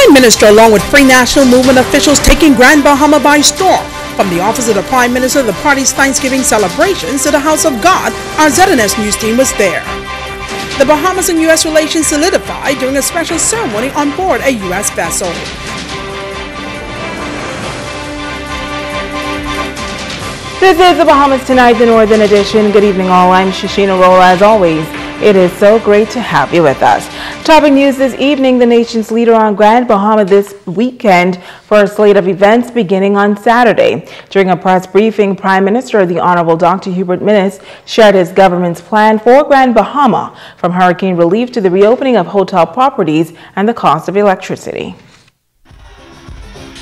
Prime Minister, along with Free National Movement officials, taking Grand Bahama by storm. From the office of the Prime Minister, the party's Thanksgiving celebrations to the House of God, our ZNS News team was there. The Bahamas and U.S. relations solidified during a special ceremony on board a U.S. vessel. This is the Bahamas Tonight, the Northern Edition. Good evening all, I'm Shashina Roll. As always, it is so great to have you with us. Topping news this evening, the nation's leader on Grand Bahama this weekend for a slate of events beginning on Saturday. During a press briefing, Prime Minister, the Honorable Dr. Hubert Minnis, shared his government's plan for Grand Bahama, from hurricane relief to the reopening of hotel properties and the cost of electricity.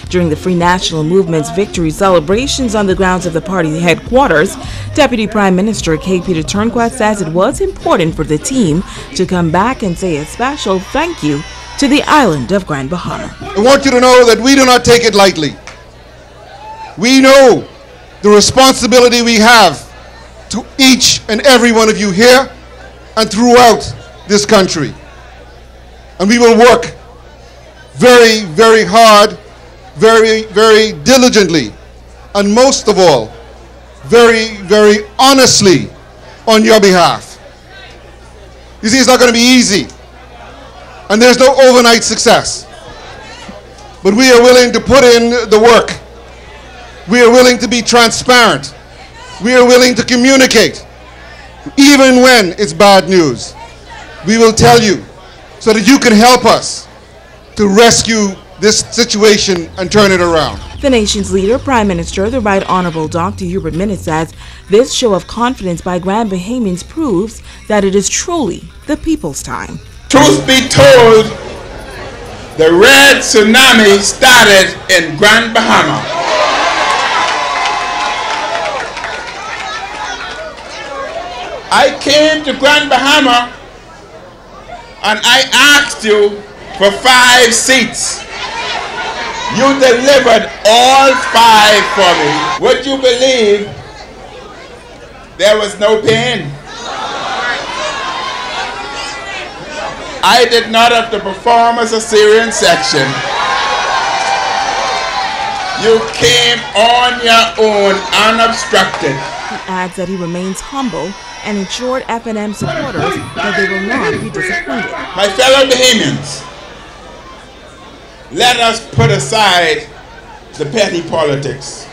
During the Free National Movement's victory celebrations on the grounds of the party headquarters, Deputy Prime Minister K. Peter Turnquest says it was important for the team to come back and say a special thank you to the island of Grand Bahama. I want you to know that we do not take it lightly. We know the responsibility we have to each and every one of you here and throughout this country. And we will work very, very hard, very, very diligently, and most of all, very, very honestly on your behalf. You see, it's not going to be easy, and there's no overnight success. But we are willing to put in the work. We are willing to be transparent. We are willing to communicate. Even when it's bad news, we will tell you so that you can help us to rescue this situation and turn it around. The nation's leader, Prime Minister, the Right Honorable Dr. Hubert Minnis, says this show of confidence by Grand Bahamians proves that it is truly the people's time. Truth be told, the red tsunami started in Grand Bahama. I came to Grand Bahama and I asked you for 5 seats. You delivered all 5 for me. Would you believe there was no pain? I did not have to perform as a Syrian section. You came on your own, unobstructed. He adds that he remains humble and ensured FNM supporters that they will not be disappointed. My fellow Bahamians, let us put aside the petty politics.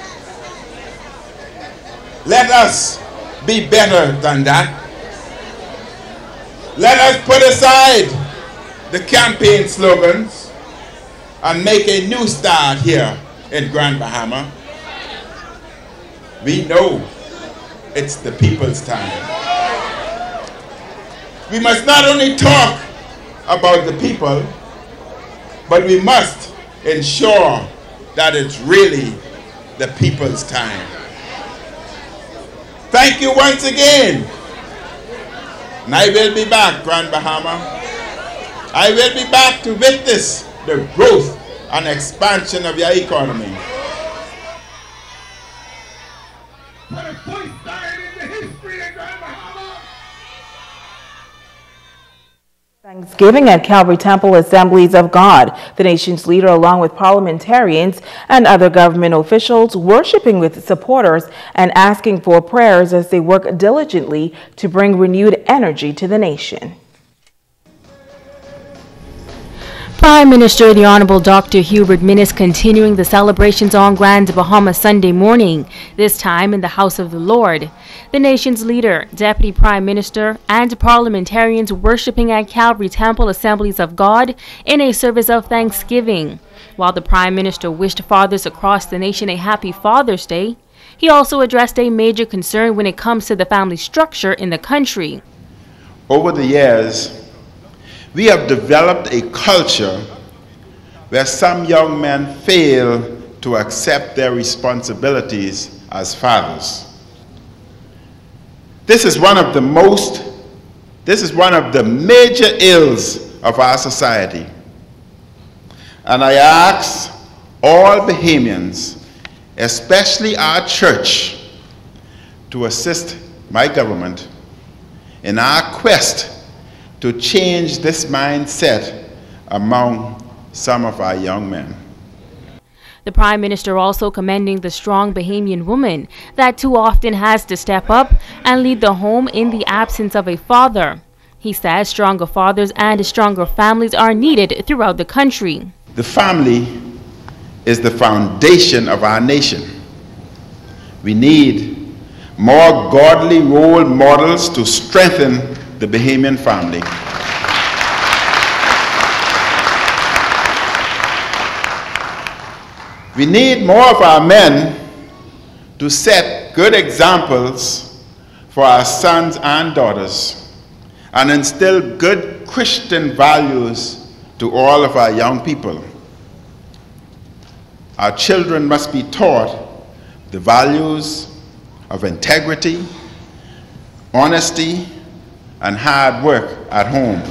Let us be better than that. Let us put aside the campaign slogans and make a new start here in Grand Bahama. We know it's the people's time. We must not only talk about the people, but we must ensure that it's really the people's time. Thank you once again. And I will be back, Grand Bahama. I will be back to witness the growth and expansion of your economy. Thanksgiving at Calvary Temple Assemblies of God. The nation's leader, along with parliamentarians and other government officials, worshiping with supporters and asking for prayers as they work diligently to bring renewed energy to the nation. Prime Minister, the Honorable Dr. Hubert Minnis, continuing the celebrations on Grand Bahama Sunday morning, this time in the House of the Lord. The nation's leader, Deputy Prime Minister, and parliamentarians worshiping at Calvary Temple Assemblies of God in a service of thanksgiving. While the Prime Minister wished fathers across the nation a happy Father's Day, he also addressed a major concern when it comes to the family structure in the country. Over the years, we have developed a culture where some young men fail to accept their responsibilities as fathers. This is one of the major ills of our society. And I ask all Bahamians, especially our church, to assist my government in our quest to change this mindset among some of our young men. The Prime Minister also commending the strong Bahamian woman that too often has to step up and lead the home in the absence of a father. He says stronger fathers and stronger families are needed throughout the country. The family is the foundation of our nation. We need more godly role models to strengthen the Bahamian family. We need more of our men to set good examples for our sons and daughters and instill good Christian values to all of our young people. Our children must be taught the values of integrity, honesty, and hard work at home.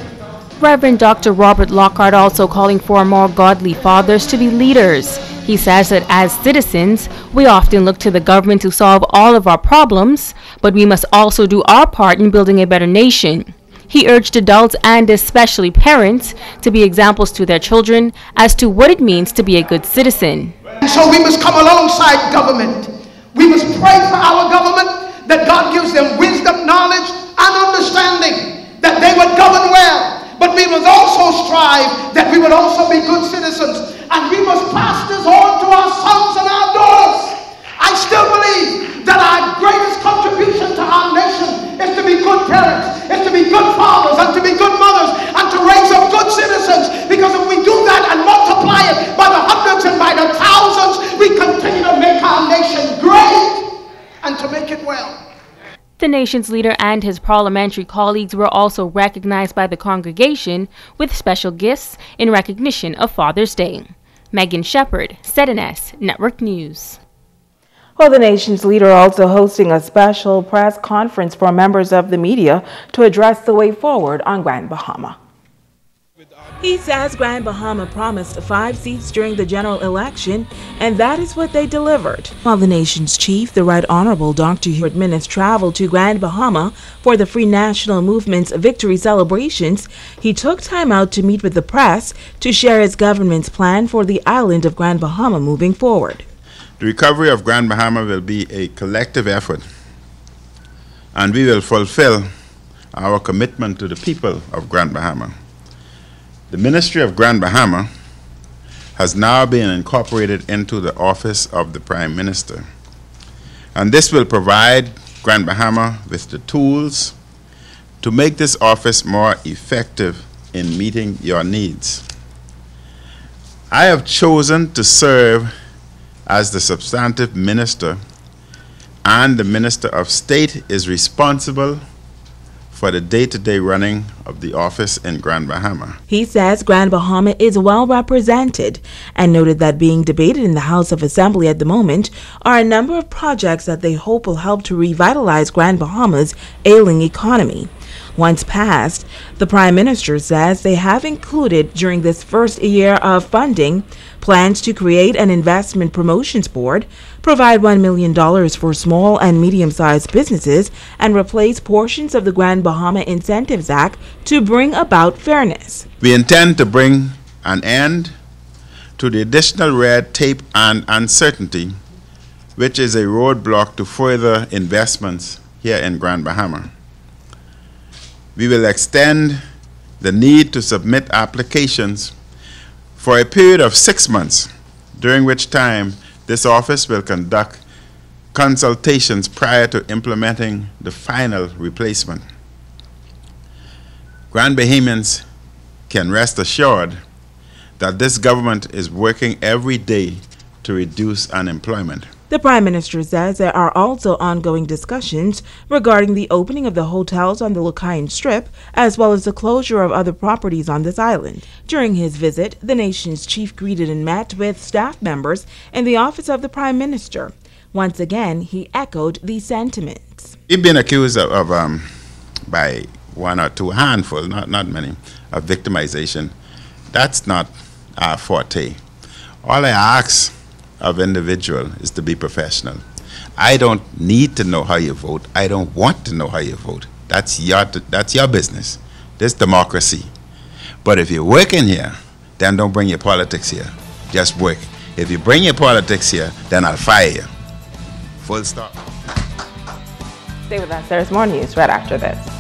Reverend Dr. Robert Lockhart also calling for more godly fathers to be leaders. He says that as citizens, we often look to the government to solve all of our problems, but we must also do our part in building a better nation. He urged adults and especially parents to be examples to their children as to what it means to be a good citizen. So we must come alongside government. We must pray for our government that God gives them wisdom, knowledge, and understanding, that they would govern well. But we must also strive that we would also be good citizens. And we must pass this on to our sons and our daughters. I still believe that our greatest contribution to our nation is to be good parents, is to be good fathers, and to be good mothers, and to raise up good citizens. Because if we do that and multiply it by the hundreds and by the thousands, we continue to make our nation great and to make it well. The nation's leader and his parliamentary colleagues were also recognized by the congregation with special gifts in recognition of Father's Day. Megan Shepard, ZNS Network News. Well, the nation's leader also hosting a special press conference for members of the media to address the way forward on Grand Bahama. He says Grand Bahama promised 5 seats during the general election, and that is what they delivered. While the nation's chief, the Right Honorable Dr. Hubert Minnis, traveled to Grand Bahama for the Free National Movement's victory celebrations, he took time out to meet with the press to share his government's plan for the island of Grand Bahama moving forward. The recovery of Grand Bahama will be a collective effort, and we will fulfill our commitment to the people of Grand Bahama. The Ministry of Grand Bahama has now been incorporated into the office of the Prime Minister, and this will provide Grand Bahama with the tools to make this office more effective in meeting your needs. I have chosen to serve as the substantive minister, and the Minister of State is responsible for the day-to-day running of the office in Grand Bahama. He says Grand Bahama is well represented and noted that being debated in the House of Assembly at the moment are a number of projects that they hope will help to revitalize Grand Bahama's ailing economy. Once passed, the Prime Minister says they have included during this first year of funding plans to create an investment promotions board, provide $1 million for small and medium-sized businesses, and replace portions of the Grand Bahama Incentives Act to bring about fairness. We intend to bring an end to the additional red tape and uncertainty, which is a roadblock to further investments here in Grand Bahama. We will extend the need to submit applications for a period of 6 months, during which time this office will conduct consultations prior to implementing the final replacement. Grand Bahamians can rest assured that this government is working every day to reduce unemployment. The Prime Minister says there are also ongoing discussions regarding the opening of the hotels on the Lucayan Strip, as well as the closure of other properties on this island. During his visit, the nation's chief greeted and met with staff members in the office of the Prime Minister. Once again, he echoed these sentiments. We've been accused of by one or two handful, not many, of victimization. That's not our forte. All I ask of individual is to be professional. I don't need to know how you vote. I don't want to know how you vote. That's your business. This democracy. But if you're working here, then don't bring your politics here. Just work. If you bring your politics here, then I'll fire you. Full stop. Stay with us. There's more news right after this.